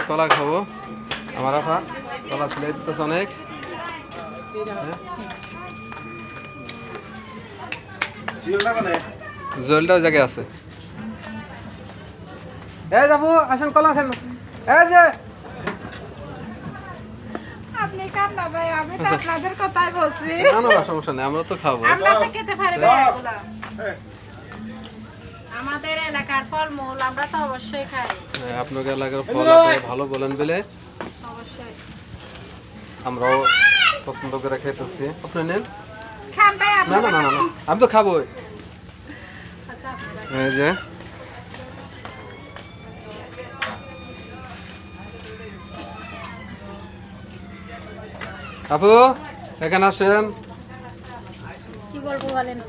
কলা খাবো। আমার আপা কলা ছেলে দিতেছে অনেক। জলটা ওই জায়গায় আছে। এই যাবো আসেন কলা খান। এই যে আপনি খান না ভাই, আমি তো আপনাদের কথাই বলছি। না না সমস্যা নেই, আমরা তো খাবো। আমরা তো খেতে পারি ভাই এগুলা। আমাদের এলাকার ফলমূল আমরা তো অবশ্যই খাই। আপনাদের এলাকার ফল আপনি ভালো বলেন বলে অবশ্যই আমরাও পছন্দ করে খেতেছি। আপনি নেন। খান ভাই না আপনি। না না না আমি তো খাবোই। আচ্ছা এই যে আপু এখানে আসেন। কি বলবো বলেন?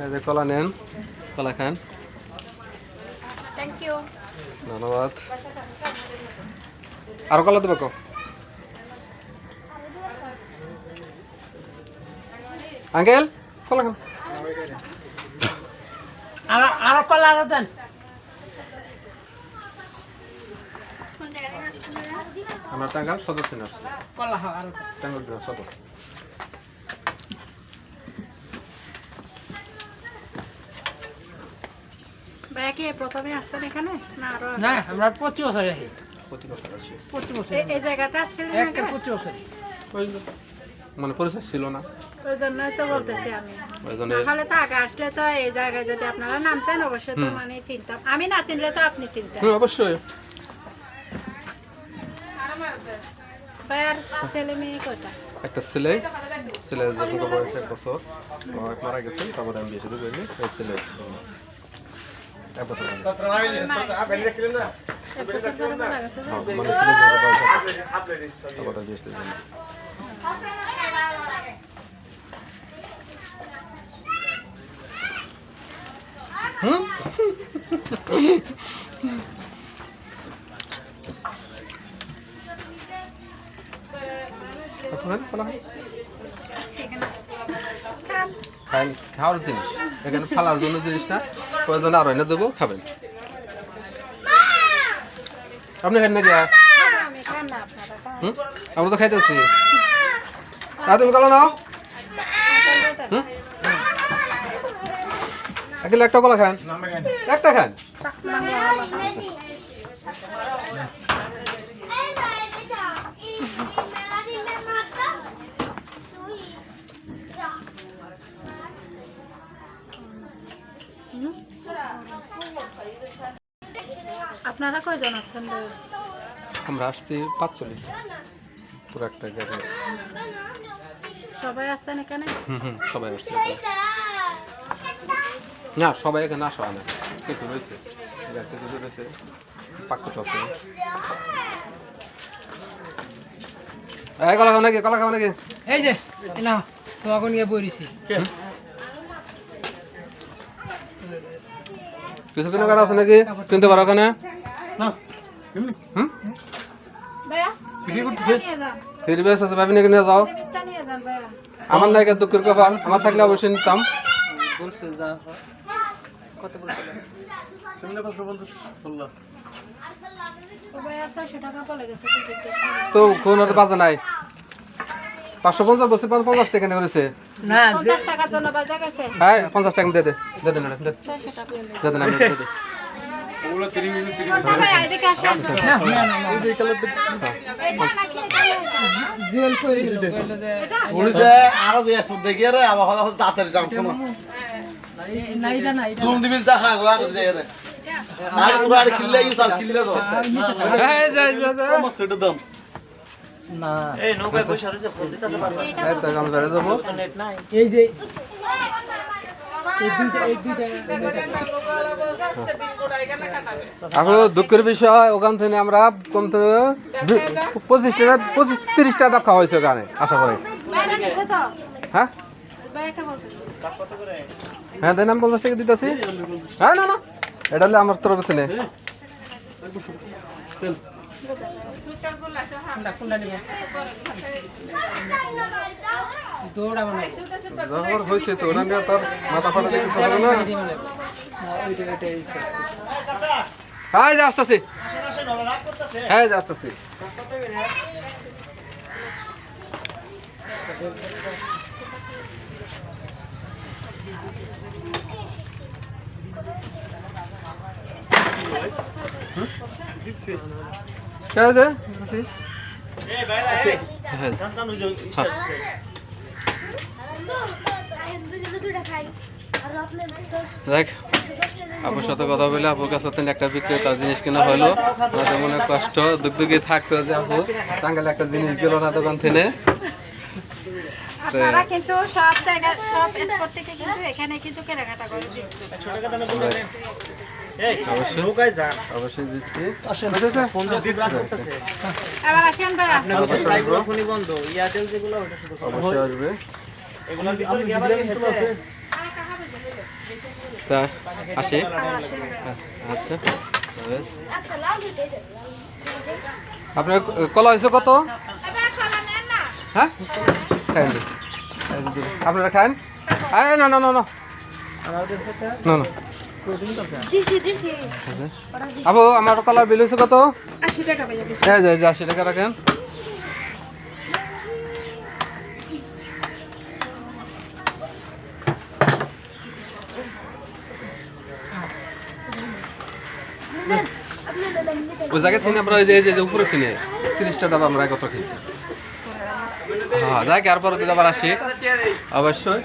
এই যে কলা নেন, কলা খান। Thank you. ধন্যবাদ। আর কলা দেবো কো আঙ্কেল কলা খান। আর কলা আরো দেন। আমরা টাঙ্গাল সদর থেকে আসছি। কলা খাও আর টাঙ্গাল সদর। ভাই কি প্রথমে আসছেন এখানে না আরো? না আমরা 25 বছর আছি। প্রতি বছর আসি। 25 বছর এই জায়গাতে আসছিলেন একটা নাকি? 25 বছর ওই মানে পরিচয় ছিল না, ওই জন্যই তো বলতেছি আমি। ওই জন্য তাহলে তো আগে আসলে তো এই জায়গায় যদি আপনারা নামতেন অবশ্যই তো মানে চিনতাম। আমি না চিনলে তো আপনি চিনতেন। অবশ্যই। ভাইয়ার ছেলে মেয়ে কয়টা? একটা ছেলে, ছেলের যখন বয়স 1 বছর, ওয়াইফ মারা গেছে, তারপরে আমি বিয়ে শুরু করিনি। এই ছেলে 1 বছর আগে। এক বছর পরে মারা গেছে যে? মানে ছেলে যখন বয়স 1 বছর, তারপরে বিয়ে শুরু করিনি। হুম খান, খাওয়ার জিনিস এখানে ফালার জন্য জিনিস না, প্রয়োজন আরো এনে দেবো, খাবেন। আপনি খান নাকি? আমি খান না, আপনারা খান। আমরা তো খাইতেছি। তুমি গেলো নাও। একটা কলা খান, একটা খান। আপনারা কয়জন আছেন? আমরা আসছি 45 পুরো একটা গ্যারে। সবাই আছেন এখানে? সবাই আসছে এখানে। না সবাই এখানে আসা হয় না, কিছু রয়েছে, কিছু রয়েছে, পাকুট আছে। কলা খাও নাকি? কলা খাও নাকি? এই যে না তোমাকে নিয়ে বইছি। কিছু কেনাকাটা আছে নাকি? কিনতে পারো ওখানে? ভাইয়া নিয়ে যান। ফিরবেস আছে, ভাবি নাকি নিয়ে যাও। টেবিসটা নিয়ে যান ভাইয়া। আমার নাই দুঃখের কপাল, আমার থাকলে অবশ্যই নিতাম। বলছে যা কত বলছিলেন? তুমি না 550 ও ভাইয়া 600 টাকা পড়ে গেছে টিকিট। তো কোন বাজে নাই, 550 বসে 50 টাকা নিয়ে করেছে। না 50 টাকার জন্য বাজা গেছে। হ্যাঁ 50 টাকা দিয়ে দে, দে দে না, দে 600 টাকা। দে না, দে দে। ওগুলো 3 মিনিট কোনটা ভাই এদিকে আসেন। না না এই কালার এটা নাকি এটা? জেল কই দিল কইলো যে বলছে আরো যে সুদ দেখি রে আমার কথা তাড়াতাড়ি যাও শোনো না এটা না এটা তুমি দিবিস দেখা গো আগে যাই রে আর পুরো আর কিল্লে গিয়ে সব কিল্লে দাও এই যাই যাই যাই। আমার সেটা দাম না এই নৌকায় বসে আছে ফোন দিতেছে পারবে এই তো আমি ধরে দেবো। নেট নাই এই যে এই দুইটা এখন দুঃখের বিষয়, ওখান থেকে আমরা কম থেকে 25 টাকা 25-30 টাকা খাওয়া হয়েছে ওখানে আশা করি। বাইরে নিছে তো? হ্যাঁ ভাইয়া কে বলতেছে? কত করে হ্যাঁ দেন, আমি 50 টাকা দিতেছি। হ্যাঁ না না, এটা হলে আমার তরফ থেকে কোনটা কোনটা নিব দৌড়া মানে যখন হয়েছে তো ওরা নিয়ে তার মাথা ফাটা দিয়ে কিছু হবে না। হ্যাঁ যে আসতেছি, হ্যাঁ যে আসতেছি। क्या है দেখ আপুর সাথে কথা বলে আপুর কাছে একটা বিক্রেতার জিনিস কেনা হলো, আমাদের মনে কষ্ট দুগদুগি থাকতো যে আপু টাঙ্গালে একটা জিনিস গেল না দোকান থেকে। আপনারা কিন্তু সব জায়গায় সব স্পট থেকে কিন্তু এখানে কিন্তু কেনাকাটা করে দিচ্ছেন। অবশ্যই অবশ্যই দিচ্ছি। আবার আসেন ভাই, অবশ্যই আসবে। তা আসে আচ্ছা বেশ। আপনার কলা হয়েছে কত? হ্যাঁ খান, আপনারা খান। না না না না না না আপু আমার কলার বিল হয়েছে কত? 80 টাকা ভাইয়া। হ্যাঁ যাই 80 টাকা রাখেন। ওই জায়গা থেকে আমরা ওই যে উপরে কিনে 30টা ডাবা আমরা কত খেয়েছি। হ্যাঁ যাই আর পরে যদি আবার আসি অবশ্যই।